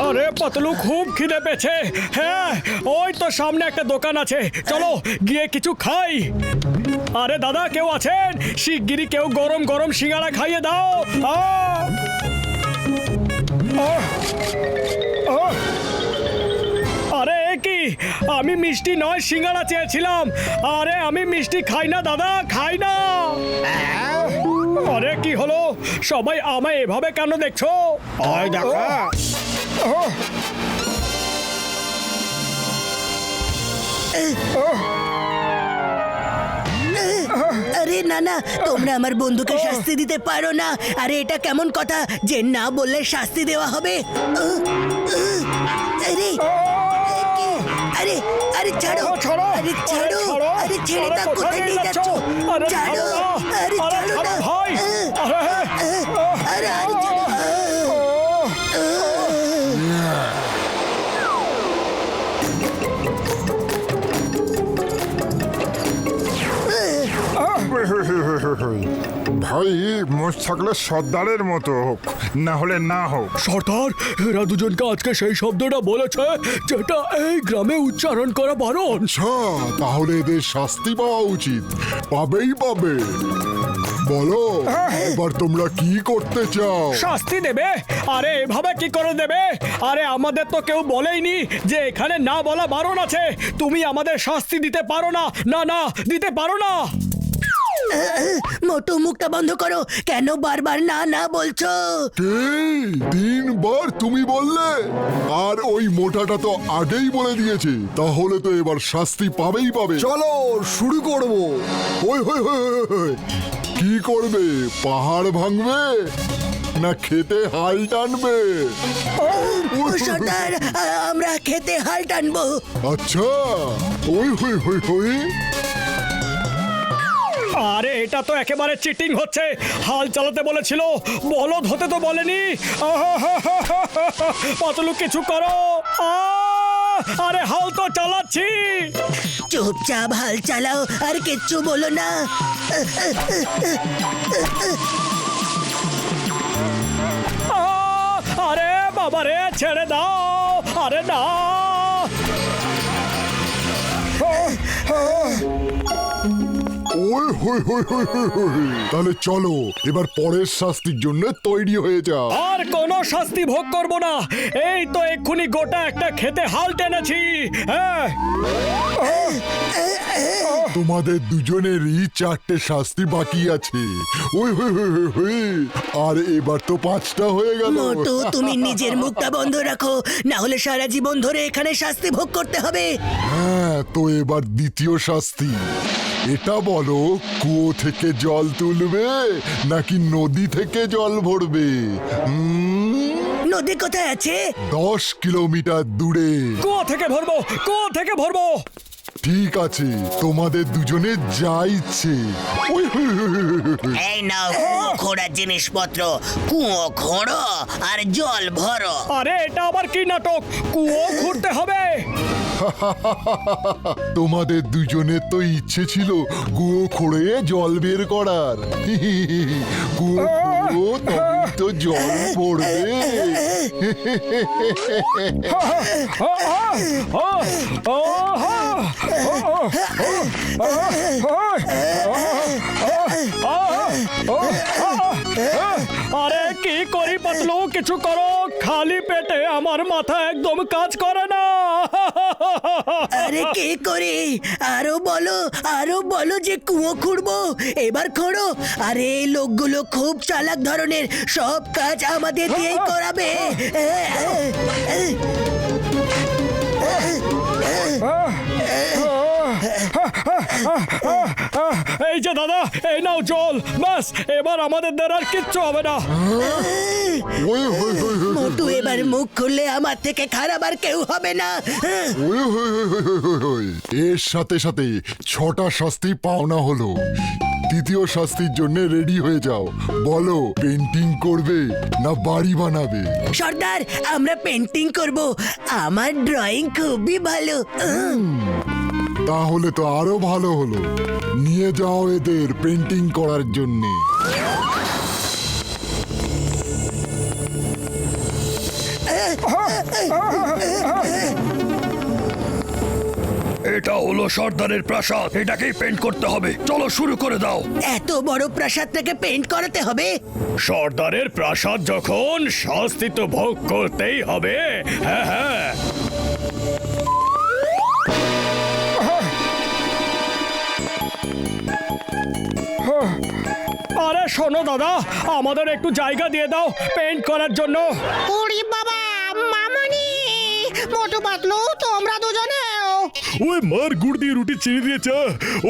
আরে পাতলু খুব খিদে পেয়েছে। হ্যাঁ ওই তো সামনে একটা দোকান আছে, চলো গিয়ে কিছু খাই। আরে দাদা কেউ আছেন? শিগগিরই কেউ গরম গরম সিঙ্গাড়া খাইয়ে দাও। আরে কি, আমি মিষ্টি নয় সিঙ্গাড়া চেয়েছিলাম। আরে আমি মিষ্টি খাই না দাদা, খাই না। আরে কি হলো, সবাই আমায় এভাবে কেন দেখছো? আরে না না, তোমরা আমার বন্ধুকে শাস্তি দিতে পারো না। আরে এটা কেমন কথা যে না বললে শাস্তি দেওয়া হবে? আরে আরে আরে ছাড়ো, আরে ছাড়ো, আরে ছেড়ে দাও, কোথায় নিয়ে যাচ্ছ? ছাড়ো, আরে ছাড়ো না ভাই। আরে আরে ছাড়ো। ভাই মোষ থাকলে সর্দারের মতো হোক, না হলে না হোক। সর্দার, এরা দুজনকে আজকে সেই শব্দটা বলেছে যেটা এই গ্রামে উচ্চারণ করা বারণ। আচ্ছা, তাহলে এদের শাস্তি পাওয়া উচিত। পাবেই পাবে। বলো এবার তোমরা কি করতে চাও? শাস্তি দেবে? আরে এভাবে কি করে দেবে? আরে আমাদের তো কেউ বলেইনি যে এখানে না বলা বারণ আছে। তুমি আমাদের শাস্তি দিতে পারো না? না না, দিতে পারো না। মোটু মুখটা বন্ধ করো, কেন বারবার না না বলছো? তিনবার তুমি বললে, আর ওই মোটাটা তো আগেই বলে দিয়েছে। তাহলে তো এবার শাস্তি পাবেই পাবে। চলো শুরু করবো। কি করবে? পাহাড় ভাঙবে না খেতে হাল টানবে? সর্দার, আমরা খেতে হাল টানবো। আচ্ছা, ওই হই হই হই। আরে এটা তো একেবারে চিটিং হচ্ছে। হাল চালাতে বলেছিল, বলদ হতে তো বলেনি। পাতলু কিছু করো। আরে হাল তো চালাচ্ছি। চুপচাপ হাল চালাও, আর কিচ্ছু বলো না। আরে বাবা রে, ছেড়ে দাও। আরে না। ওই হই হই হই হই হই। তাহলে চলো এবার পরের শাস্তির জন্য তৈরি হয়ে যাও। আর কোনো শাস্তি ভোগ করব না। এই তো এক্ষুনি গোটা একটা খেতে হাল টেনেছি। হ্যাঁ, তোমাদের দুজনেরই 4টে শাস্তি বাকি আছে। ওই হই হই হই হই। আর এবার তো 5টা হয়ে গেল। মোটু, তুমি নিজের মুখটা বন্ধ রাখো, না হলে সারা জীবন ধরে এখানে শাস্তি ভোগ করতে হবে। হ্যাঁ, তো এবার দ্বিতীয় শাস্তি। এটা বলো, কুয়ো থেকে জল তুলবে নাকি নদী থেকে জল ভরবে? নদী কোথায় আছে? 10 কিলোমিটার দূরে। কুয়ো থেকে ভরবো, কুয়ো থেকে ভরবো। ঠিক আছে, তোমাদের দুজনে যা ইচ্ছে। ওই হই হই হই হই হই। এই নাও কুয়ো খোঁড়ার জিনিসপত্র, কুয়ো খোঁড়ো আর জল ভরো। আরে এটা আবার কি নাটক? কুয়ো খুঁড়তে হবে? তোমাদের দুজনের তো ইচ্ছে ছিল কুয়ো খুঁড়ে জল বের করার। কুয়ো খুঁড়ো, তবেই তো জল পড়বে। আরে কি করি পাতলু, কিছু করো। খালি পেটে আমার মাথা একদম কাজ করে না। আরে কি করি? আরো বলো যে কুয়ো খুঁড়বো। এবার খোঁড়ো। আরে এই লোকগুলো খুব চালাক ধরনের, সব কাজ আমাদের দিয়েই করাবে। এই যে দাদা, এই নাও জল। ব্যাস, এবার আমাদের দ্বারা আর কিচ্ছু হবে না। ওই হই হই হই মোটু, এবার মুখ খুললে আমার থেকে খারাপ আর কেউ হবে না। ওই হই হই হই হই হই হই। এর সাথে সাথে 6টা শাস্তি পাওনা হলো। তৃতীয় শাস্তির জন্য রেডি হয়ে যাও। বলো, পেন্টিং করবে না বাড়ি বানাবে? সর্দার, আমরা পেন্টিং করব। আমার ড্রয়িং খুবই ভালো। তাহলে তো আরো ভালো হলো। নিয়ে যাও এদের পেন্টিং করার জন্যে। এটা হলো সর্দারের প্রাসাদ, এটাকেই পেন্ট করতে হবে। চলো শুরু করে দাও। এত বড় প্রাসাদটাকে পেন্ট করাতে হবে? সর্দারের প্রাসাদ যখন, শাস্তি তো ভোগ করতেই হবে। হ্যাঁ হ্যাঁ। আরে শোনো দাদা, আমাদের একটু জায়গা দিয়ে দাও পেন্ট করার জন্য। ওরে বাবা, মামনি, মোটু পাতলু, তোমরা দুজনেও। ওই মার গুড় দিয়ে রুটি চিনি দিয়ে চা।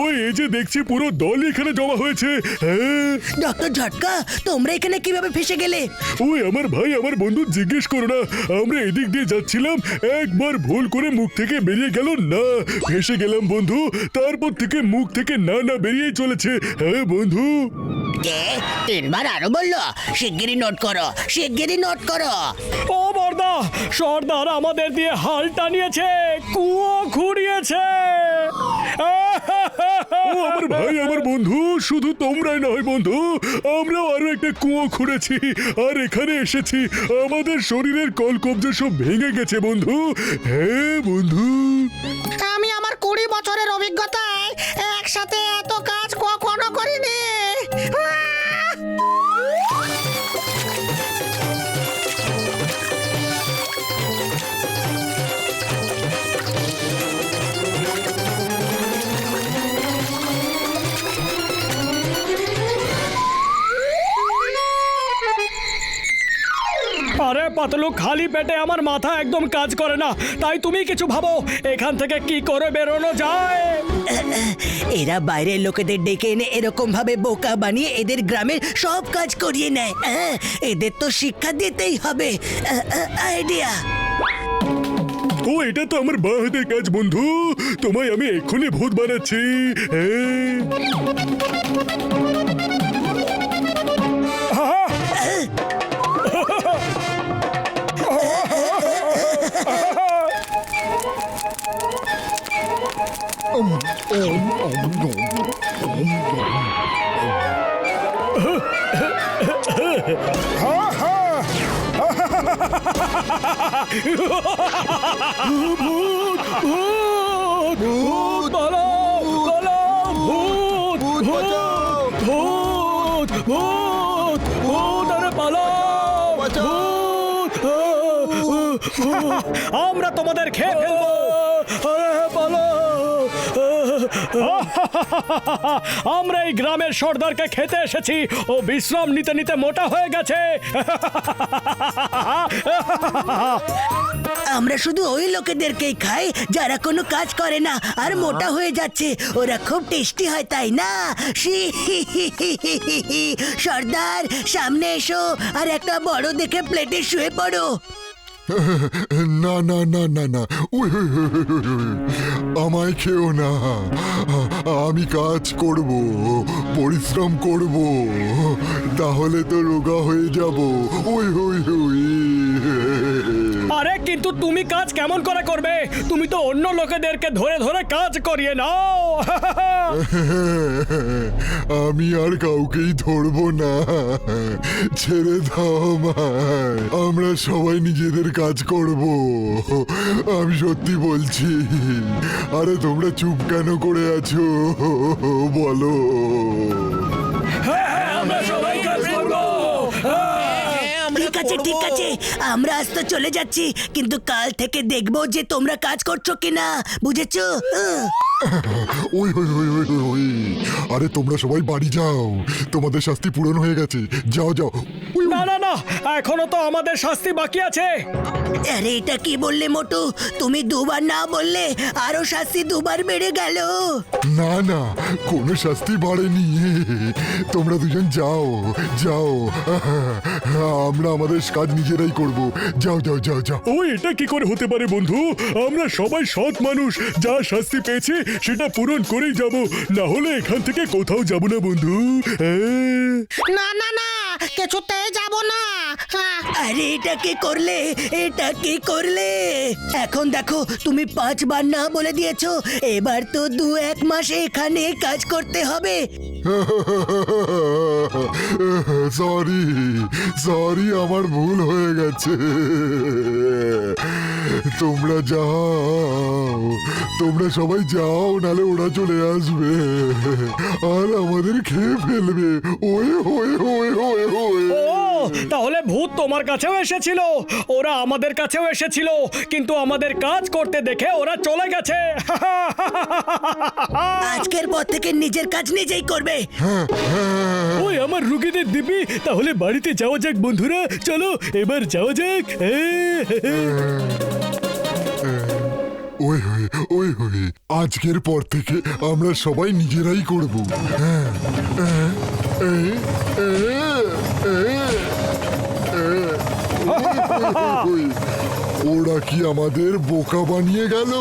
ওই এই যে দেখছি পুরো দল এখানে জমা হয়েছে। হ্যাঁ, ডক্টর ঝটকা, তোমরা এখানে কিভাবে ফেসে গেলে? ওই আমার ভাই আমার বন্ধু, জিজ্ঞেস করো না। আমরা এদিক দিয়ে যাচ্ছিলাম, একবার ভুল করে মুখ থেকে বেরিয়ে গেল না, ফেসে গেলাম বন্ধু। তারপর থেকে মুখ থেকে না না বেরিয়েই চলেছে। হ্যাঁ বন্ধু। কে তিনবার আরো বললো? শিগগিরই নোট করো, শিগগিরই নোট করো। ও বর্দা, সর্দার আমাদের দিয়ে হাল টানিয়েছে, কুয়ো খুঁড়িয়েছে। ও আমার ভাই আমার বন্ধু, শুধু তোমরাই নয় বন্ধু, আমরাও আরো একটা কুয়ো খুঁড়েছি আর এখানে এসেছি। আমাদের শরীরের কলকব্জা সব ভেঙে গেছে বন্ধু। হ্যাঁ বন্ধু। আমি আমার 20 বছরের অভিজ্ঞতায় একসাথে এত কাজ কখনো করিনি। আরে পাতলু, খালি পেটে আমার মাথা একদম কাজ করে না, তাই তুমি কিছু ভাবো এখান থেকে কি করে বেরোনো যায়। এরা বাইরের লোকেদের ডেকে এনে এরকম ভাবে বোকা বানিয়ে এদের গ্রামের সব কাজ করিয়ে নেয়। এদের তো শিক্ষা দিতেই হবে। আইডিয়া। ও এটা তো আমার বাঁ হাতের কাজ বন্ধু, তোমায় আমি এক্ষুনি ভূত বানাচ্ছি। ভূত ভূত ভূত পালাও, পালাও, ভূত ভূত ভূত ভূত ভূত, আরে পালাও, ভূত। আমরা তোমাদের খেয়ে ফেলবো, আরে পালাও। আমরা এই গ্রামের সর্দারকে খেতে এসেছি, ও বিশ্রাম নিতে নিতে মোটা হয়ে গেছে। আমরা শুধু ওই লোকেদেরকেই খাই যারা কোনো কাজ করে না আর মোটা হয়ে যাচ্ছে। ওরা খুব টেস্টি হয়, তাই না? সর্দার, সামনে এসো আর একটা বড় দেখে প্লেটে শুয়ে পড়ো। না না না না না, we, we, we, we, we, আমায় খেও না। আমি কাজ করব, পরিশ্রম করব, তাহলে তো রোগা হয়ে যাব। We we we. আরে কিন্তু তুমি কাজ কেমন করে করবে? তুমি তো অন্য লোকেদেরকে ধরে ধরে কাজ করিয়ে নাও। আমি আর কাউকেই ধরবো না, ছেড়ে দাও আমায়। আমরা সবাই নিজেদের কাজ করব, আমি সত্যি বলছি। আরে তোমরা চুপ কেন করে আছো বলো? আমরা সবাই কাজ করবো। ঠিক আছে, ঠিক আছে, আমরা আজ তো চলে যাচ্ছি, কিন্তু কাল থেকে দেখবো যে তোমরা কাজ করছো কিনা, বুঝেছো? ওই ওই ওই ওই ওই, ওই। আরে তোমরা সবাই বাড়ি যাও, তোমাদের শাস্তি পূরণ হয়ে গেছে। যাও যাও। We, we. না না না, এখনো তো আমাদের শাস্তি বাকি আছে। আরে এটা কি বললে মোটু? তুমি দুবার না বললে আরো শাস্তি দুবার বেড়ে গেল। না না, কোনো শাস্তি বাড়েনি। তোমরা দুজন যাও যাও, আমরা আমাদের কাজ নিজেরাই করব। যাও যাও যাও যাও। ও এটা কি করে হতে পারে বন্ধু? আমরা সবাই সৎ মানুষ, যা শাস্তি পেয়েছি সেটা পূরণ করেই যাব, না হলে এখান থেকে কোথাও যাব না বন্ধু। না না না, কিছুতেই যাব না হ্যাঁ। আরে এটা কি করলে, এটা কি করলে? এখন দেখো তুমি 5 বার না বলে দিয়েছো, এবার তো 2-1 মাস এখানে কাজ করতে হবে। সরি সরি, আমার ভুল হয়ে গেছে। তোমরা যাও, তোমরা সবাই যাও, নালে ওরা চলে আসবে আর আমাদের খেয়ে ফেলবে। ওয়ে ওয়ে ওয়ে ওয়ে ওয়ে। ও তাহলে ভূত তোমার কাছেও এসেছিল, ওরা আমাদের কাছেও এসেছিল, কিন্তু আমাদের কাজ করতে দেখে ওরা চলে গেছে। আজকের পর থেকে নিজের কাজ নিজেই করবে। ওই আমার রুগীদের দিবি, তাহলে বাড়িতে যাওয়া যাক বন্ধুরা, চলো এবার যাওয়া যাক। ওই ওই ওই ওই, আজকের পর থেকে আমরা সবাই নিজেরাই করব। ওরা কি আমাদের বোকা বানিয়ে গেল?